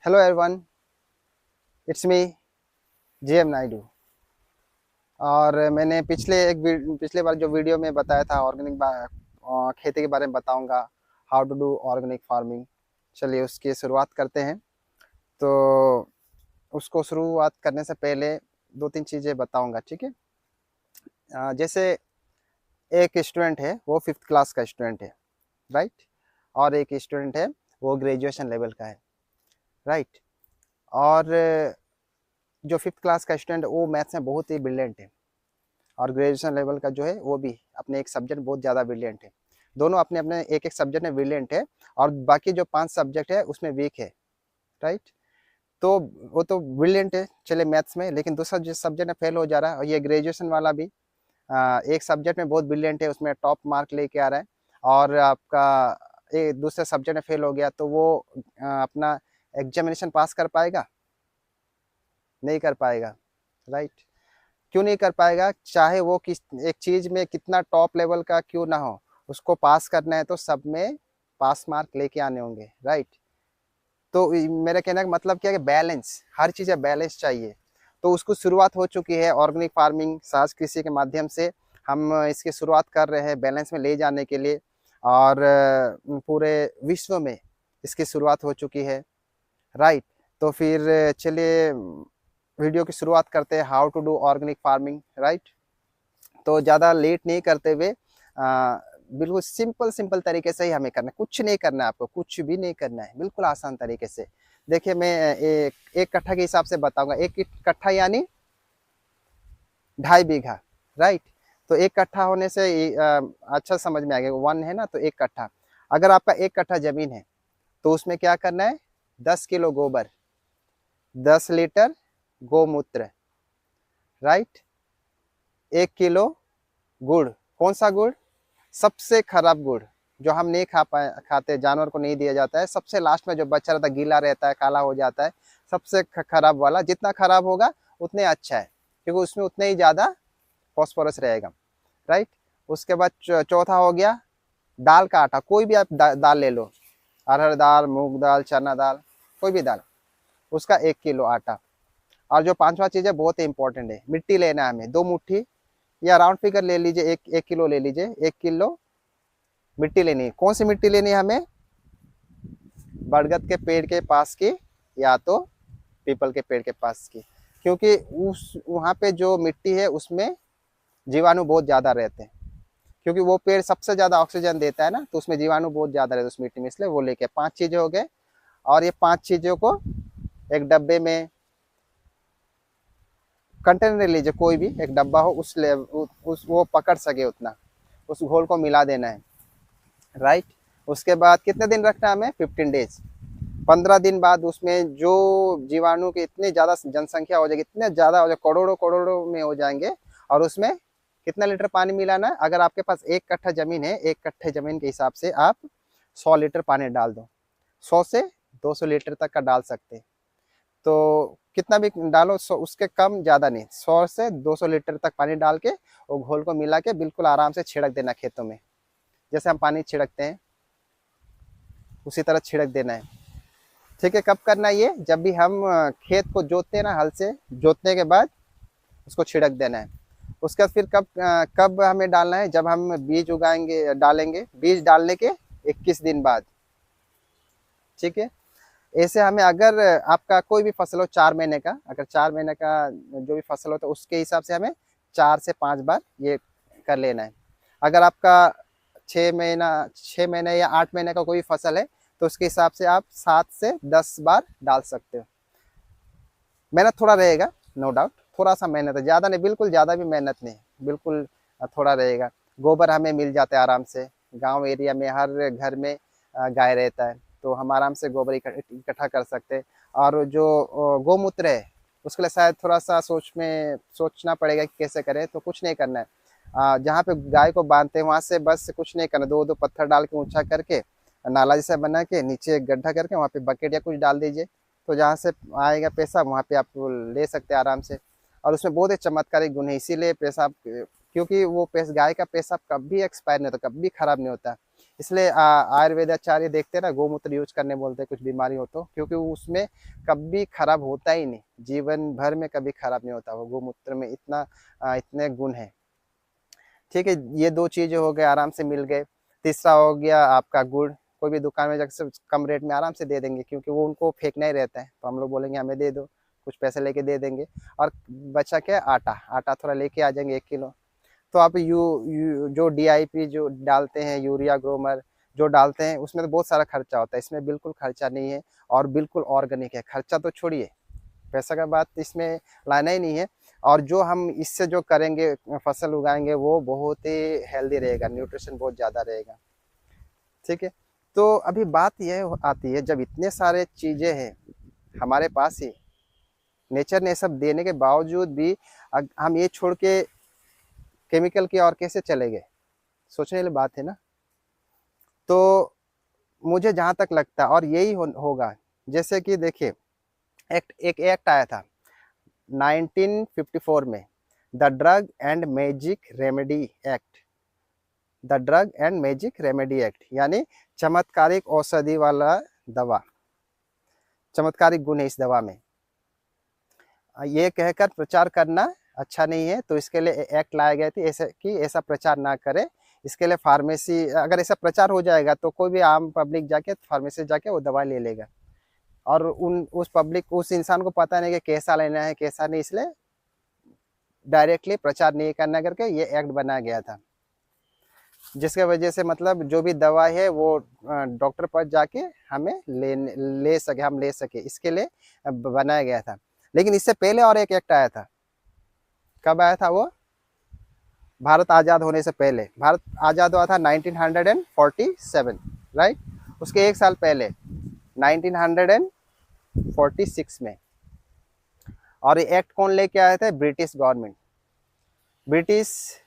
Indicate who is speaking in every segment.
Speaker 1: Hello everyone, it's me JM Naidu. और मैंने पिछले बार जो वीडियो में बताया था ऑर्गेनिक खेती के बारे में बताऊंगा, how to do organic farming. चलिए उसकी शुरुआत करते हैं। तो उसको शुरुआत करने से पहले दो तीन चीज़ें बताऊंगा, ठीक है। जैसे एक स्टूडेंट है, वो 5th क्लास का स्टूडेंट है, राइट। और एक स्टूडेंट है, वो ग्रेजुएशन लेवल का है, राइट। और जो 5th क्लास का स्टूडेंट वो मैथ्स में बहुत ही ब्रिलियंट है, और ग्रेजुएशन लेवल का जो है वो भी अपने एक सब्जेक्ट बहुत ज़्यादा ब्रिलियंट है। दोनों अपने अपने एक एक सब्जेक्ट में ब्रिलियंट है, और बाकी जो 5 सब्जेक्ट है उसमें वीक है, राइट। तो वो तो ब्रिलियंट है चले मैथ्स में, लेकिन दूसरा जिस सब्जेक्ट में फेल हो जा रहा है, और ये ग्रेजुएशन वाला भी एक सब्जेक्ट में बहुत ब्रिलियंट है, उसमें टॉप मार्क लेके आ रहा है, और आपका एक दूसरे सब्जेक्ट में फेल हो गया, तो वो अपना एग्जामिनेशन पास कर पाएगा? नहीं कर पाएगा, राइट। क्यों नहीं कर पाएगा? चाहे वो किस एक चीज में कितना टॉप लेवल का क्यों ना हो, उसको पास करना है तो सब में पास मार्क लेके आने होंगे, राइट। तो मेरे कहने का मतलब क्या है कि बैलेंस, हर चीज़ बैलेंस चाहिए। तो उसको शुरुआत हो चुकी है ऑर्गेनिक फार्मिंग सहज कृषि के माध्यम से। हम इसकी शुरुआत कर रहे हैं बैलेंस में ले जाने के लिए, और पूरे विश्व में इसकी शुरुआत हो चुकी है, राइट। तो फिर चलिए वीडियो की शुरुआत करते हैं, how to do organic farming, right. तो ज़्यादा लेट नहीं करते हुए बिल्कुल सिंपल सिंपल तरीके से ही हमें करना है। कुछ नहीं करना है, आपको कुछ भी नहीं करना है, बिल्कुल आसान तरीके से। देखिए मैं एक कट्ठा के हिसाब से बताऊंगा। एक कट्ठा यानी 2.5 बीघा, राइट। तो एक कट्ठा होने से अच्छा समझ में आ गया, 1 है ना, तो एक कट्ठा। अगर आपका एक कट्ठा जमीन है तो उसमें क्या करना है? 10 किलो गोबर, 10 लीटर गोमूत्र, राइट। 1 किलो गुड़। कौन सा गुड़? सबसे खराब गुड़, जो हम नहीं खाते, जानवर को नहीं दिया जाता है, सबसे लास्ट में जो बचा रहता है, गीला रहता है, काला हो जाता है, सबसे खराब वाला। जितना खराब होगा उतने अच्छा है, क्योंकि उसमें उतने ही ज़्यादा फॉस्फोरस रहेगा, राइट। उसके बाद चौथा हो गया दाल का आटा। कोई भी आप दाल ले लो, अरहर दाल, मूंग दाल, चना दाल, कोई भी दाल, उसका 1 किलो आटा। और जो पांचवा चीज़ है बहुत ही इंपॉर्टेंट है, मिट्टी लेना है हमें 2 मुट्ठी, या राउंड फिगर ले लीजिए, एक किलो ले लीजिए, 1 किलो मिट्टी लेनी है। कौन सी मिट्टी लेनी है हमें? बरगद के पेड़ के पास की, या तो पीपल के पेड़ के पास की, क्योंकि उस वहाँ पे जो मिट्टी है उसमें जीवाणु बहुत ज़्यादा रहते हैं, क्योंकि वो पेड़ सबसे ज़्यादा ऑक्सीजन देता है ना, तो उसमें जीवाणु बहुत ज़्यादा रहते हैं उस मिट्टी में, इसलिए वो लेके 5 चीज़ें हो गए। और ये 5 चीज़ों को एक डब्बे में, कंटेनर लीजिए, कोई भी एक डब्बा हो, उस वो पकड़ सके उतना, उस घोल को मिला देना है, राइट। उसके बाद कितने दिन रखना है हमें? 15 डेज। 15 दिन बाद उसमें जो जीवाणु के इतने ज़्यादा जनसंख्या हो जाएगी, इतने ज़्यादा हो जाए, करोड़ों करोड़ों में हो जाएंगे। और उसमें कितना लीटर पानी मिलाना है? अगर आपके पास 1 कट्ठा जमीन है, 1 कट्ठे जमीन के हिसाब से आप 100 लीटर पानी डाल दो। 100 से 200 लीटर तक का डाल सकते हैं। तो कितना भी डालो, उसके कम ज़्यादा नहीं, 100 से 200 लीटर तक पानी डाल के वो घोल को मिला के बिल्कुल आराम से छिड़क देना खेतों में, जैसे हम पानी छिड़कते हैं उसी तरह छिड़क देना है, ठीक है। कब करना है ये? जब भी हम खेत को जोतते हैं ना, हल से जोतने के बाद उसको छिड़क देना है। उसके बाद फिर कब हमें डालना है? जब हम बीज उगाएंगे, डालेंगे, बीज डालने के 21 दिन बाद, ठीक है। ऐसे हमें, अगर आपका कोई भी फसल हो 4 महीने का, अगर 4 महीने का जो भी फसल हो तो उसके हिसाब से हमें 4 से 5 बार ये कर लेना है। अगर आपका 6 महीने या 8 महीने का कोई फसल है तो उसके हिसाब से आप 7 से 10 बार डाल सकते हो। मेहनत थोड़ा रहेगा, नो डाउट, थोड़ा सा मेहनत है, ज़्यादा नहीं, बिल्कुल ज़्यादा भी मेहनत नहीं, बिल्कुल थोड़ा रहेगा। गोबर हमें मिल जाता है आराम से, गांव एरिया में हर घर में गाय रहता है, तो हम आराम से गोबर इकट्ठा कर सकते हैं। और जो गोमूत्र है उसके लिए शायद थोड़ा सा सोचना पड़ेगा कि कैसे करें। तो कुछ नहीं करना है, जहाँ पे गाय को बांधते हैं वहाँ से बस कुछ नहीं करना, 2-2 पत्थर डाल के ऊंचा करके नाला जैसा बना के नीचे एक गड्ढा करके वहाँ पे बकेट या कुछ डाल दीजिए, तो जहाँ से आएगा पेशाब वहाँ पे आप ले सकते हैं आराम से। और उसमें बहुत ही चमत्कारिक गुण है, इसीलिए पेशाब, क्योंकि वो गाय का पेशाब कभी एक्सपायर नहीं होता, कभी खराब नहीं होता, इसलिए आयुर्वेदाचार्य देखते हैं ना, गोमूत्र यूज करने बोलते हैं कुछ बीमारी हो तो, क्योंकि उसमें कभी खराब होता ही नहीं, जीवन भर में कभी खराब नहीं होता। वो गोमूत्र में इतने गुण है। ठीक है, ये दो चीजें हो गए, आराम से मिल गए। तीसरा हो गया आपका गुड़। कोई भी दुकान में जाकर कम रेट में आराम से दे देंगे, क्योंकि वो उनको फेंकना ही रहता है, तो हम लोग बोलेंगे हमें दे दो, कुछ पैसे लेके दे देंगे। और बचा क्या, आटा, आटा थोड़ा लेके आ जाएंगे 1 किलो। तो आप जो डीआईपी जो डालते हैं, यूरिया ग्रोमर जो डालते हैं, उसमें तो बहुत सारा खर्चा होता है, इसमें बिल्कुल खर्चा नहीं है और बिल्कुल ऑर्गेनिक है। खर्चा तो छोड़िए, पैसा का बात इसमें लाना ही नहीं है। और जो हम इससे जो करेंगे, फसल उगाएंगे, वो बहुत ही हेल्दी रहेगा, न्यूट्रिशन बहुत ज़्यादा रहेगा। ठीक है, तो अभी बात यह आती है, जब इतने सारे चीज़ें हैं हमारे पास ही, नेचर ने सब देने के बावजूद भी हम ये छोड़ के केमिकल की और कैसे चले गए, सोचने वाली बात है ना। तो मुझे जहाँ तक लगता है, और यही होगा, जैसे कि देखिए एक एक्ट आया था 1954 में, the drug and magic remedy act. The drug and magic remedy act यानी चमत्कारिक औषधि वाला दवा, चमत्कारिक गुण है इस दवा में, ये कहकर प्रचार करना अच्छा नहीं है। तो इसके लिए एक्ट लाए गए थे, ऐसे कि ऐसा प्रचार ना करे। इसके लिए फार्मेसी, अगर ऐसा प्रचार हो जाएगा तो कोई भी आम पब्लिक जाके फार्मेसी जाके वो दवा ले लेगा, और उस इंसान को पता नहीं कि कैसा लेना है कैसा नहीं, इसलिए डायरेक्टली प्रचार नहीं करना करके ये एक्ट बनाया गया था, जिसके वजह से मतलब जो भी दवा है वो डॉक्टर पास जाके हमें हम ले सके, इसके लिए बनाया गया था। लेकिन इससे पहले और एक एक्ट आया था। कब आया था वो? भारत आज़ाद होने से पहले। भारत आज़ाद हुआ था 1947, राइट। उसके 1 साल पहले 1946 में। और ये एक्ट कौन लेके आए थे? British government. ब्रिटिश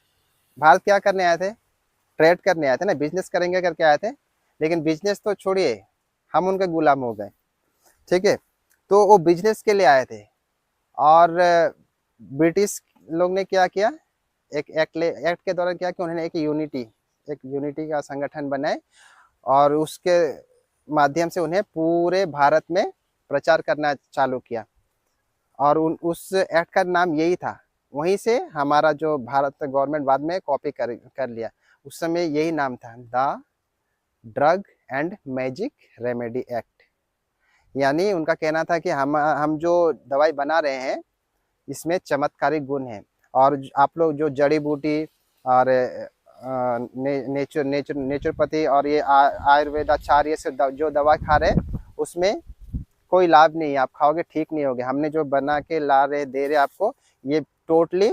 Speaker 1: भारत क्या करने आए थे? ट्रेड करने आए थे ना, बिजनेस करेंगे करके आए थे। लेकिन बिजनेस तो छोड़िए, हम उनके गुलाम हो गए। ठीक है, तो वो बिजनेस के लिए आए थे, और ब्रिटिश लोग ने क्या किया, एक एक्ट के दौरान क्या किया, उन्होंने एक यूनिटी का संगठन बनाए, और उसके माध्यम से उन्हें पूरे भारत में प्रचार करना चालू किया। और उस एक्ट का नाम यही था। वहीं से हमारा जो भारत गवर्नमेंट बाद में कॉपी कर लिया। उस समय यही नाम था, the drug and magic remedy act. यानी उनका कहना था कि हम जो दवाई बना रहे हैं इसमें चमत्कारिक गुण है, और आप लोग जो जड़ी बूटी और नेचुरोपैथी और ये आयुर्वेदाचार्य से जो दवा खा रहे हैं उसमें कोई लाभ नहीं है, आप खाओगे ठीक नहीं होगे। हमने जो बना के ला रहे दे रहे आपको, ये टोटली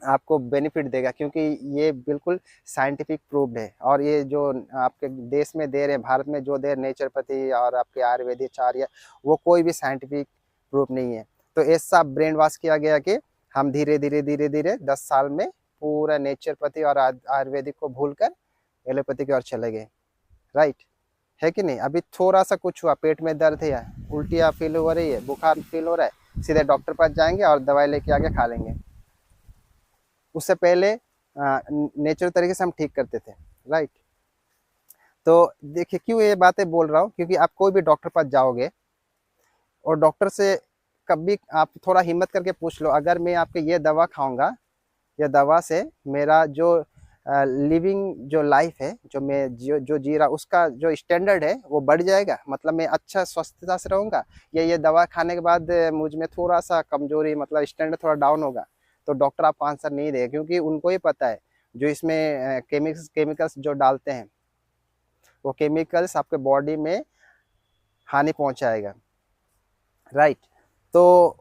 Speaker 1: आपको बेनिफिट देगा, क्योंकि ये बिल्कुल साइंटिफिक प्रूव्ड है। और ये जो आपके देश में दे रहे हैं, भारत में जो दे रहे नेचुरोपैथी और आपके आयुर्वेदाचार्य, वो कोई भी साइंटिफिक प्रूफ नहीं है। तो ऐसा ब्रेन वॉश किया गया कि हम धीरे धीरे 10 साल में पूरा नेचुरोपैथी और आयुर्वेदिक को भूलकर एलोपैथी की ओर चले गए, राइट है कि नहीं। अभी थोड़ा सा कुछ हुआ, पेट में दर्द है या उल्टियाँ फील हो रही है, बुखार फील हो रहा है, सीधे डॉक्टर पास जाएंगे और दवाई लेके आके खा लेंगे। उससे पहले नेचुरल तरीके से हम ठीक करते थे, राइट। तो देखिए क्यों ये बातें बोल रहा हूँ, क्योंकि आप कोई भी डॉक्टर पास जाओगे और डॉक्टर से कभी आप थोड़ा हिम्मत करके पूछ लो, अगर मैं आपके ये दवा खाऊंगा, या दवा से मेरा जो लिविंग जो लाइफ है, जो मैं जो जी रहा, उसका जो स्टैंडर्ड है वो बढ़ जाएगा, मतलब मैं अच्छा स्वस्थता से रहूँगा, या ये दवा खाने के बाद मुझ में थोड़ा सा कमजोरी, मतलब स्टैंडर्ड थोड़ा डाउन होगा। तो डॉक्टर आपको आंसर नहीं देगा, क्योंकि उनको ही पता है जो इसमें केमिकल्स जो डालते हैं, वो केमिकल्स आपके बॉडी में हानि पहुंचाएगा, राइट। तो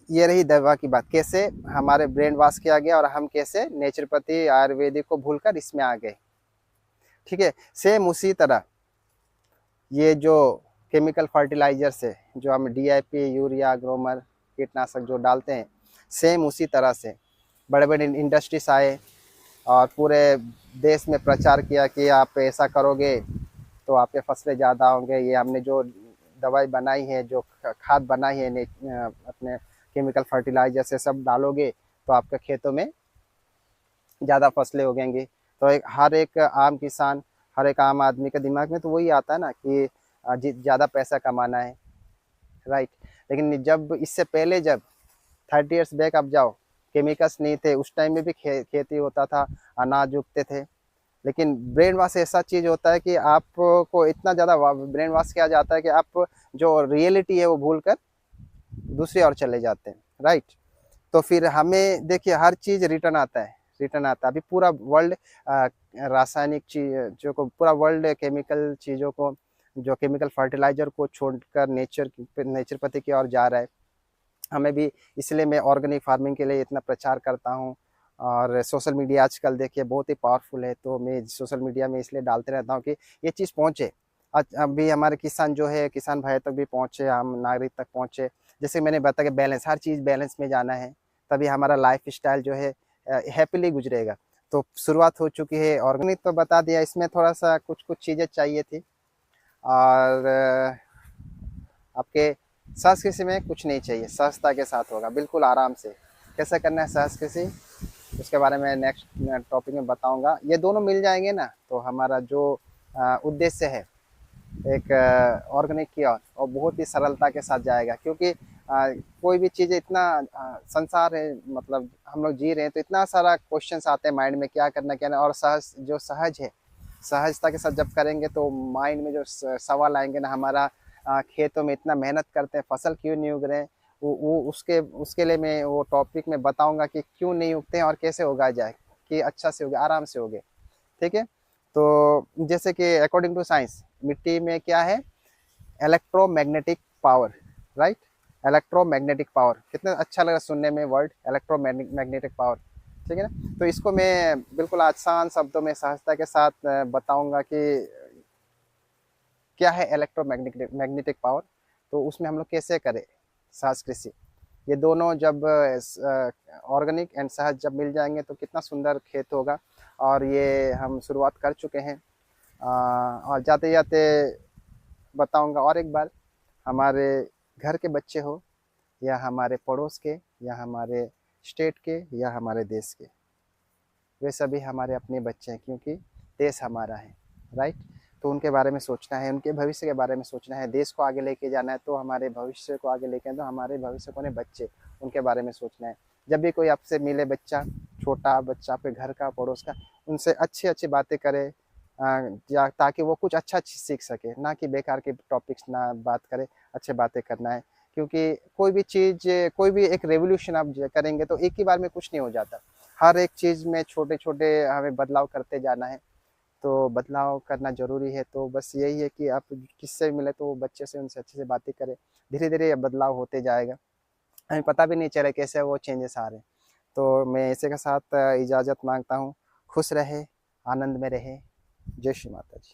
Speaker 1: ये रही दवा की बात, कैसे हमारे ब्रेन वॉश किया गया और हम कैसे नेचुरोपैथी आयुर्वेदिक को भूलकर इसमें आ गए। ठीक है, सेम उसी तरह ये जो केमिकल फर्टिलाइजर्स है, जो हम डीआईपी, यूरिया, ग्रोमर, कीटनाशक जो डालते हैं, सेम उसी तरह से बड़े बड़े इंडस्ट्रीज आए और पूरे देश में प्रचार किया कि आप ऐसा करोगे तो आपके फसलें ज़्यादा होंगे। ये हमने जो दवाई बनाई है, जो खाद बनाई है अपने केमिकल फर्टिलाइजर से सब डालोगे तो आपके खेतों में ज़्यादा फसलें उगेंगी। तो हर एक आम किसान, हर एक आम आदमी के दिमाग में तो वही आता है ना कि ज़्यादा पैसा कमाना है, राइट। लेकिन जब इससे पहले, जब 30 ईयर्स बैक आप जाओ, केमिकल्स नहीं थे, उस टाइम में भी खेती होता था, अनाज उगते थे। लेकिन ब्रेन वॉश ऐसा चीज़ होता है कि आपको इतना ज़्यादा ब्रेन वॉश किया जाता है कि आप जो रियलिटी है वो भूल कर दूसरी ओर चले जाते हैं, राइट। तो फिर हमें देखिए हर चीज़ रिटर्न आता है, रिटर्न आता है। अभी पूरा वर्ल्ड रासायनिक चीज़ों को, पूरा वर्ल्ड केमिकल चीज़ों को, जो केमिकल फर्टिलाइजर को छोड़कर नेचरपति की ओर जा रहा है। हमें भी, इसलिए मैं ऑर्गेनिक फार्मिंग के लिए इतना प्रचार करता हूँ। और सोशल मीडिया आजकल देखिए बहुत ही पावरफुल है, तो मैं सोशल मीडिया में इसलिए डालते रहता हूँ कि ये चीज़ पहुँचे। आज अभी हमारे किसान जो है, किसान भाई तक भी पहुँचे, आम नागरिक तक पहुँचे। जैसे मैंने बताया कि बैलेंस, हर चीज़ बैलेंस में जाना है, तभी हमारा लाइफ स्टाइल जो है हैप्पीली गुजरेगा। तो शुरुआत हो चुकी है। ऑर्गेनिक तो बता दिया, इसमें थोड़ा सा कुछ कुछ चीज़ें चाहिए थी। और आपके सहज कृषि में कुछ नहीं चाहिए, सहजता के साथ होगा, बिल्कुल आराम से। कैसे करना है सहज कृषि, उसके बारे में नेक्स्ट टॉपिक में बताऊंगा। ये दोनों मिल जाएंगे ना, तो हमारा जो उद्देश्य है एक ऑर्गेनिक की और बहुत ही सरलता के साथ जाएगा। क्योंकि कोई भी चीज़ इतना संसार है, मतलब हम लोग जी रहे हैं, तो इतना सारा क्वेश्चंस आते हैं माइंड में, क्या करना क्या नहीं। और सहज है, सहजता के साथ जब करेंगे तो माइंड में जो सवाल आएंगे ना, हमारा खेतों में इतना मेहनत करते हैं, फसल क्यों नहीं उग रहे हैं, वो उसके लिए मैं वो टॉपिक में बताऊंगा कि क्यों नहीं उगते हैं और कैसे उगाया जाए कि अच्छा से उगे, आराम से उगे, ठीक है। तो जैसे कि अकॉर्डिंग टू साइंस, मिट्टी में क्या है, electromagnetic power, right. Electromagnetic power, कितना अच्छा लगा सुनने में वर्ड, इलेक्ट्रोमैग्नेटिक पावर, ठीक है ना। तो इसको मैं बिल्कुल आसान शब्दों में सहजता के साथ बताऊंगा कि क्या है इलेक्ट्रोमैग्नेटिक पावर। तो उसमें हम लोग कैसे करें सहज कृषि। ये दोनों जब ऑर्गेनिक एंड सहज जब मिल जाएंगे तो कितना सुंदर खेत होगा। और ये हम शुरुआत कर चुके हैं। और जाते जाते बताऊंगा और एक बार, हमारे घर के बच्चे हो या हमारे पड़ोस के या हमारे स्टेट के या हमारे देश के, वे सभी हमारे अपने बच्चे हैं, क्योंकि देश हमारा है, राइट। तो उनके बारे में सोचना है, उनके भविष्य के बारे में सोचना है, देश को आगे लेके जाना है, तो हमारे भविष्य को आगे लेके, तो हमारे भविष्य को बच्चे, उनके बारे में सोचना है। जब भी कोई आपसे मिले बच्चा, छोटा बच्चा आपके घर का, पड़ोस का, उनसे अच्छी अच्छी बातें करे, ताकि वो कुछ अच्छा सीख सके, ना कि बेकार के टॉपिक्स ना बात करे, अच्छे बातें करना है। क्योंकि कोई भी चीज़, कोई भी एक रेवोल्यूशन आप करेंगे तो एक ही बार में कुछ नहीं हो जाता। हर एक चीज़ में छोटे छोटे हमें बदलाव करते जाना है, तो बदलाव करना ज़रूरी है। तो बस यही है कि आप किससे मिले तो बच्चे से, उनसे अच्छे से बातें करें, धीरे धीरे ये बदलाव होते जाएगा, हमें पता भी नहीं चले कैसे वो चेंजेस आ रहे हैं। तो मैं इसी के साथ इजाज़त मांगता हूँ। खुश रहे, आनंद में रहे। जय श्री माता जी।